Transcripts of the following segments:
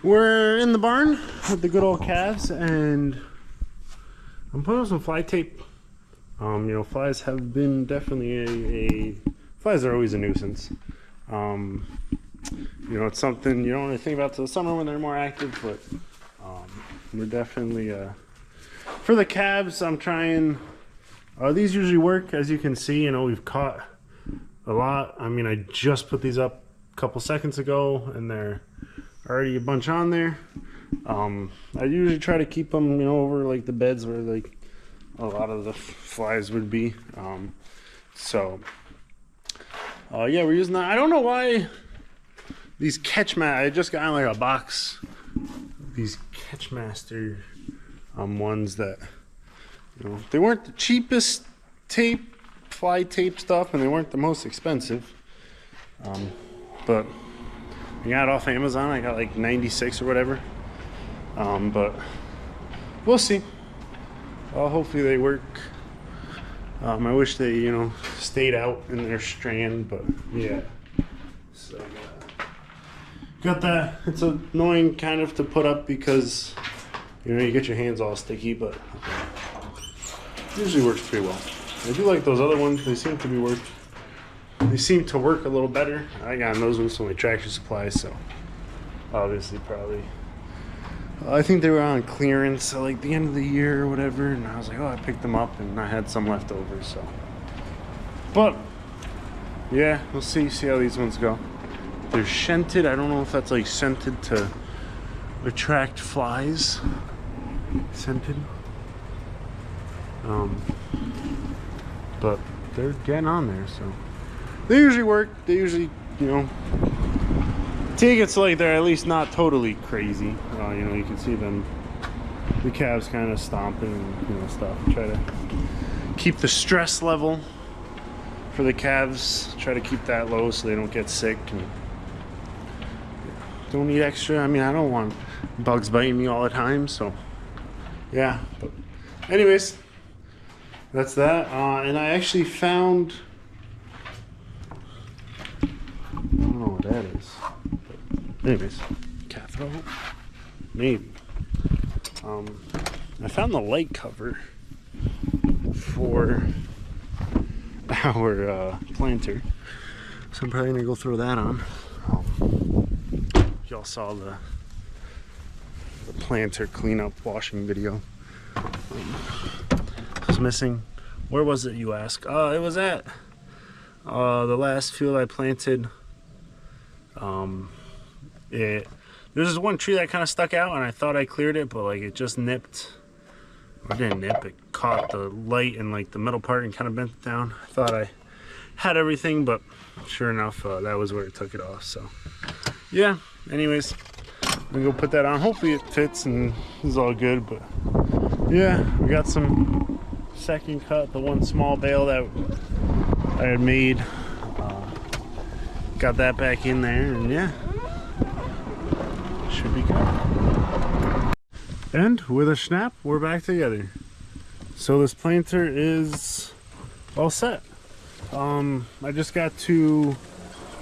We're in the barn with the good old calves, and I'm putting on some fly tape. You know, flies have been definitely flies are always a nuisance. You know, it's something you don't really think about till the summer when they're more active, but we're definitely for the calves. I'm trying. These usually work, as you can see. You know, we've caught a lot. I mean, I just put these up a couple seconds ago, and they're already a bunch on there. I usually try to keep them, you know, over like the beds where like a lot of the flies would be. Yeah, we're using that. I don't know why these I just got like a box. These Catchmaster ones that, you know, they weren't the cheapest tape, fly tape stuff, and they weren't the most expensive. But I got it off Amazon. I got like 96 or whatever. But we'll see. Hopefully they work. I wish they, you know, stayed out in their strand, but yeah. So got that. It's annoying kind of to put up because, you know, you get your hands all sticky, but it usually works pretty well. I do like those other ones. They seem to work a little better. I got those with some like Tractor Supply, so obviously probably. I think they were on clearance at like the end of the year or whatever, and I was like, oh, I picked them up, and I had some left over, so. But yeah, we'll see how these ones go. They're scented. I don't know if that's like scented to attract flies. Scented. But they're getting on there, so they usually work. They usually, you know, take it so like they're at least not totally crazy. You know, you can see them, the calves kind of stomping and, you know, stuff. Try to keep the stress level for the calves. Try to keep that low so they don't get sick and don't need extra. I mean, I don't want bugs biting me all the time, so yeah. But anyways, that's that. And I actually found, I don't know what that is. But anyways, cat throw, maybe. I found the light cover for our planter, so I'm probably gonna go throw that on. Y'all saw the planter cleanup washing video. It was missing. Where was it, you ask? It was at the last field I planted. There's this one tree that kind of stuck out, and I thought I cleared it, but like it just nipped. Or didn't nip, it caught the light in like the middle part and kind of bent it down. I thought I had everything, but sure enough, that was where it took it off. So yeah, anyways, I'm gonna go put that on. Hopefully it fits and is all good. But yeah, we got some second cut, the one small bale that I had made. Got that back in there, and yeah, should be good. And with a snap, we're back together. So this planter is all set. I just got to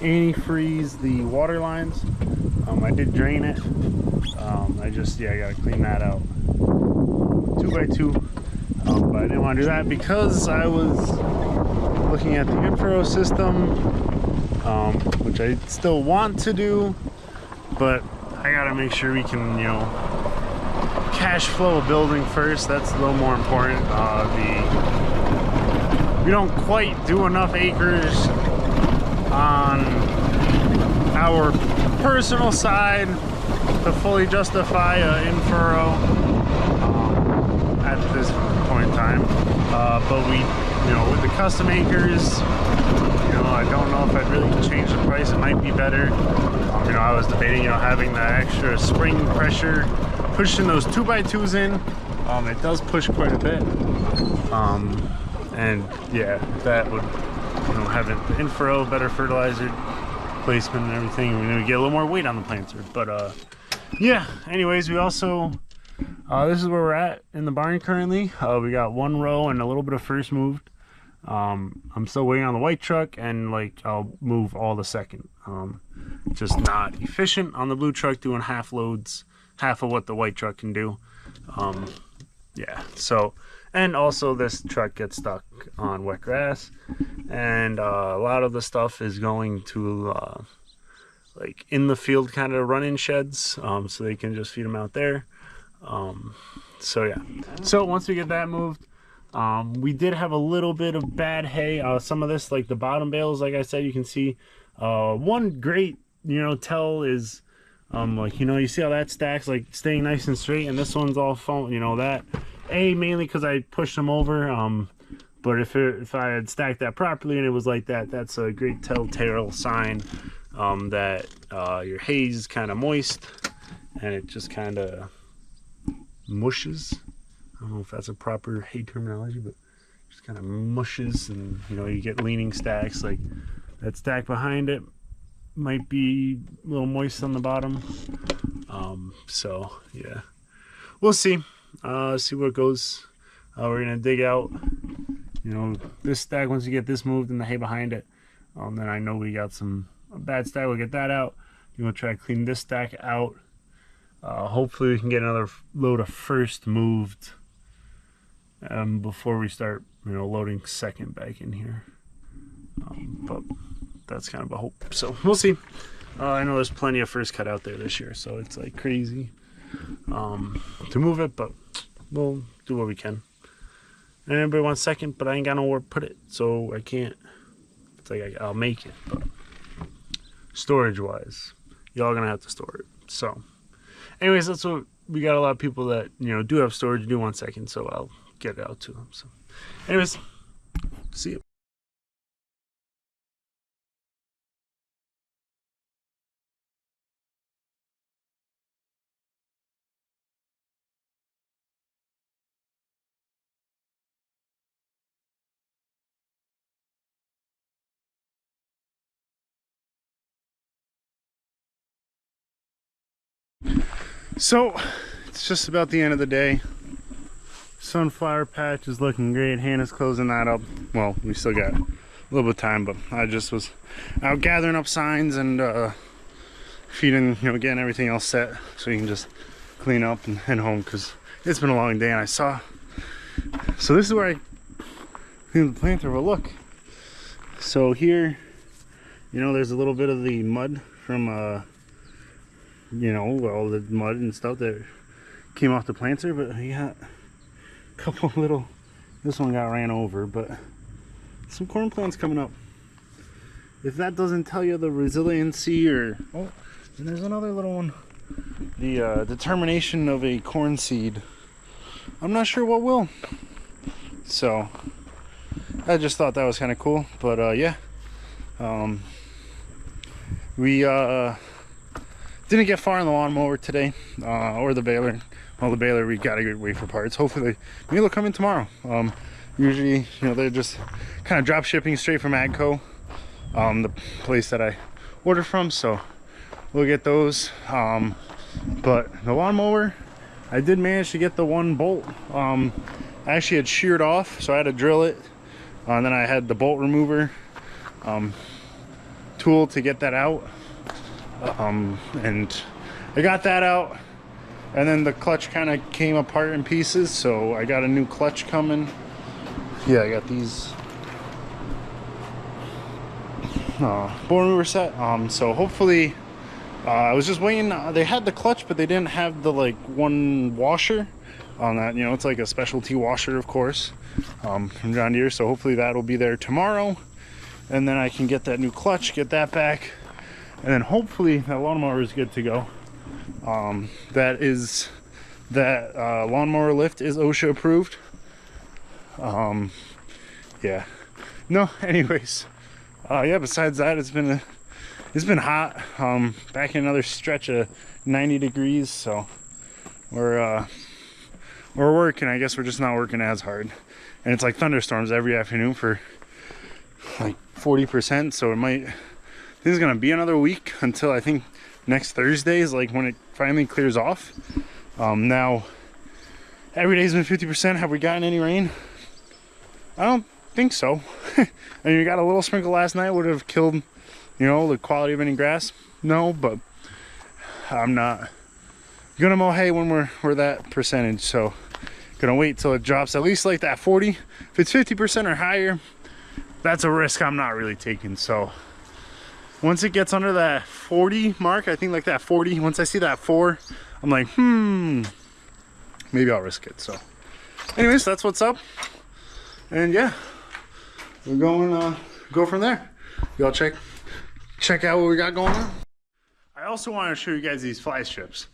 antifreeze the water lines. I did drain it. I gotta clean that out 2x2. But I didn't want to do that because I was looking at the infrared system, which I still want to do, but I gotta make sure we can, you know, cash flow a building first. That's a little more important. We don't quite do enough acres on our personal side to fully justify an in-furrow at this point in time. But we, you know, with the custom acres, you know, I don't know if I'd really change the price. It might be better. You know, I was debating, you know, having that extra spring pressure, pushing those 2x2s in. It does push quite a bit. And yeah, that would, you know, having the in-furrow, better fertilizer placement and everything, we get a little more weight on the planter. But yeah, anyways, we also, this is where we're at in the barn currently. We got one row and a little bit of first moved. I'm still waiting on the white truck, and like I'll move all the second. Just not efficient on the blue truck doing half loads, half of what the white truck can do. Yeah, so, and also this truck gets stuck on wet grass, and a lot of the stuff is going to like in the field kind of run-in sheds, so they can just feed them out there. So yeah, so once we get that moved, we did have a little bit of bad hay. Some of this, like the bottom bales, like I said, you can see one great, tell is like, you see how that stacks, like staying nice and straight, and this one's all falling, that mainly because I pushed them over. But if I had stacked that properly and it was like that, that's a great telltale sign that your hay is kind of moist, and it just kind of mushes. I don't know if that's a proper hay terminology, but just kind of mushes, and you get leaning stacks. Like that stack behind it might be a little moist on the bottom. So yeah, we'll see. See where it goes. We're gonna dig out, this stack. Once you get this moved and the hay behind it, then I know we got a bad stack. We'll get that out. We're gonna try to clean this stack out. Hopefully we can get another load of first moved before we start, loading second back in here. But that's kind of a hope. So we'll see. I know there's plenty of first cut out there this year, so it's like crazy to move it, but we'll do what we can. And everybody wants second, but I ain't got nowhere to put it, so I can't. It's like I'll make it, but storage wise, y'all gonna have to store it. So anyways, that's what we got. A lot of people that do have storage, do want second, so I'll get it out to them. So anyways, see you. So it's just about the end of the day. Sunflower patch is looking great. Hannah's closing that up. Well, we still got a little bit of time, but I just was out gathering up signs and feeding, getting everything else set so you can just clean up and head home, because it's been a long day. And I saw, so this is where I cleaned the planter. But look, so here, there's a little bit of the mud from all the mud and stuff that came off the planter, but we got a couple little, this one got ran over, but some corn plants coming up. If that doesn't tell you the resiliency, or and there's another little one, the determination of a corn seed, I'm not sure what will. So I just thought that was kind of cool. But yeah, we didn't get far on the lawnmower today, or the baler. Well, the baler, we gotta wait for parts. Hopefully, maybe they'll come in tomorrow. Usually, they're just kind of drop shipping straight from Agco, the place that I order from. So we'll get those. But the lawnmower, I did manage to get the one bolt. I actually had sheared off, so I had to drill it. And then I had the bolt remover tool to get that out. And I got that out, and then the clutch kind of came apart in pieces, so I got a new clutch coming. Yeah, I got these bolt remover set. So hopefully, I was just waiting. They had the clutch, but they didn't have the one washer on that. It's like a specialty washer, of course, from John Deere. So hopefully that'll be there tomorrow, and then I can get that new clutch, get that back. And then hopefully that lawnmower is good to go. That lawnmower lift is OSHA approved. Yeah. No, anyways. Yeah, besides that, it's been hot. Back in another stretch of 90 degrees, so we're working. I guess we're just not working as hard. And it's like thunderstorms every afternoon for like 40%, so it might, this is gonna be another week until I think next Thursday is like when it finally clears off. Now every day's been 50%. Have we gotten any rain? I think so. I mean, we got a little sprinkle last night, would have killed, you know, the quality of any grass. No, but I'm not gonna mow hay when we're that percentage, so gonna wait till it drops at least like that 40. If it's 50% or higher, that's a risk I'm not really taking. So once it gets under that 40 mark, I think like that 40, once I see that 4, I'm like, maybe I'll risk it. So anyways, that's what's up. And yeah, we're going go from there. Y'all check out what we got going on. I also want to show you guys these fly strips.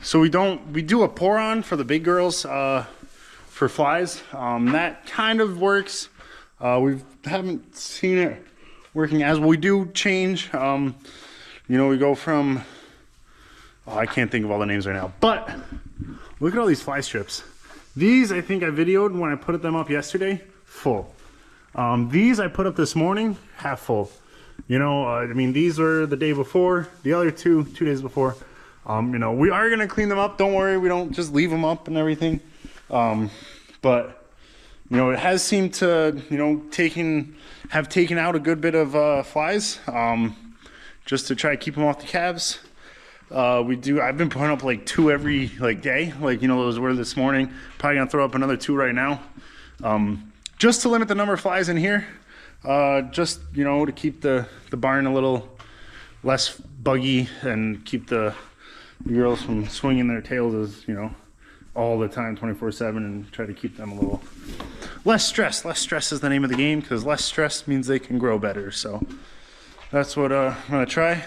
So we do a pour on for the big girls for flies. That kind of works. We haven't seen it working as well. We do change. You know, we go from, I can't think of all the names right now, but look at all these fly strips. These I think I videoed when I put them up yesterday, full. These I put up this morning, half full. You know, I mean, these were the day before, the other two days before. You know, we are gonna clean them up. Don't worry, we don't just leave them up and everything. But you know, it has seemed to, you know, have taken out a good bit of flies, just to try to keep them off the calves. I've been putting up like 2 every like day, like, you know, those were this morning. Probably gonna throw up another 2 right now, just to limit the number of flies in here. Just, you know, to keep the barn a little less buggy and keep the girls from swinging their tails, as you know, all the time, 24/7, and try to keep them a little less stressed. Less stress is the name of the game, because less stress means they can grow better. So that's what I'm gonna try.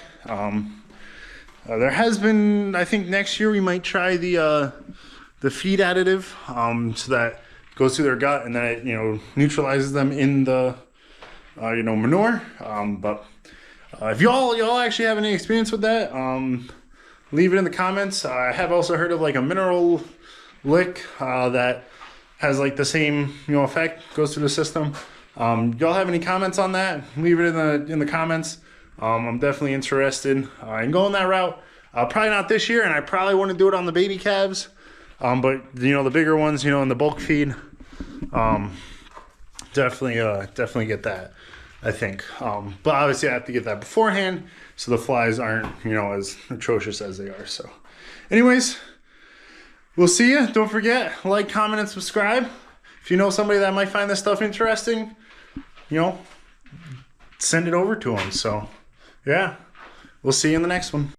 There has been, I think next year we might try the feed additive, so that it goes through their gut and then it, you know, neutralizes them in the you know, manure. But if y'all actually have any experience with that, leave it in the comments. I have also heard of like a mineral lick that has like the same, you know, effect, goes through the system. Y'all have any comments on that? Leave it in the comments. I'm definitely interested in going that route. Probably not this year, and I probably want to do it on the baby calves. But you know, the bigger ones, you know, in the bulk feed, definitely get that, I think. But obviously I have to get that beforehand so the flies aren't, you know, as atrocious as they are. So anyways, we'll see you. Don't forget, like, comment, and subscribe. If you know somebody that might find this stuff interesting, you know, send it over to them. So yeah, we'll see you in the next one.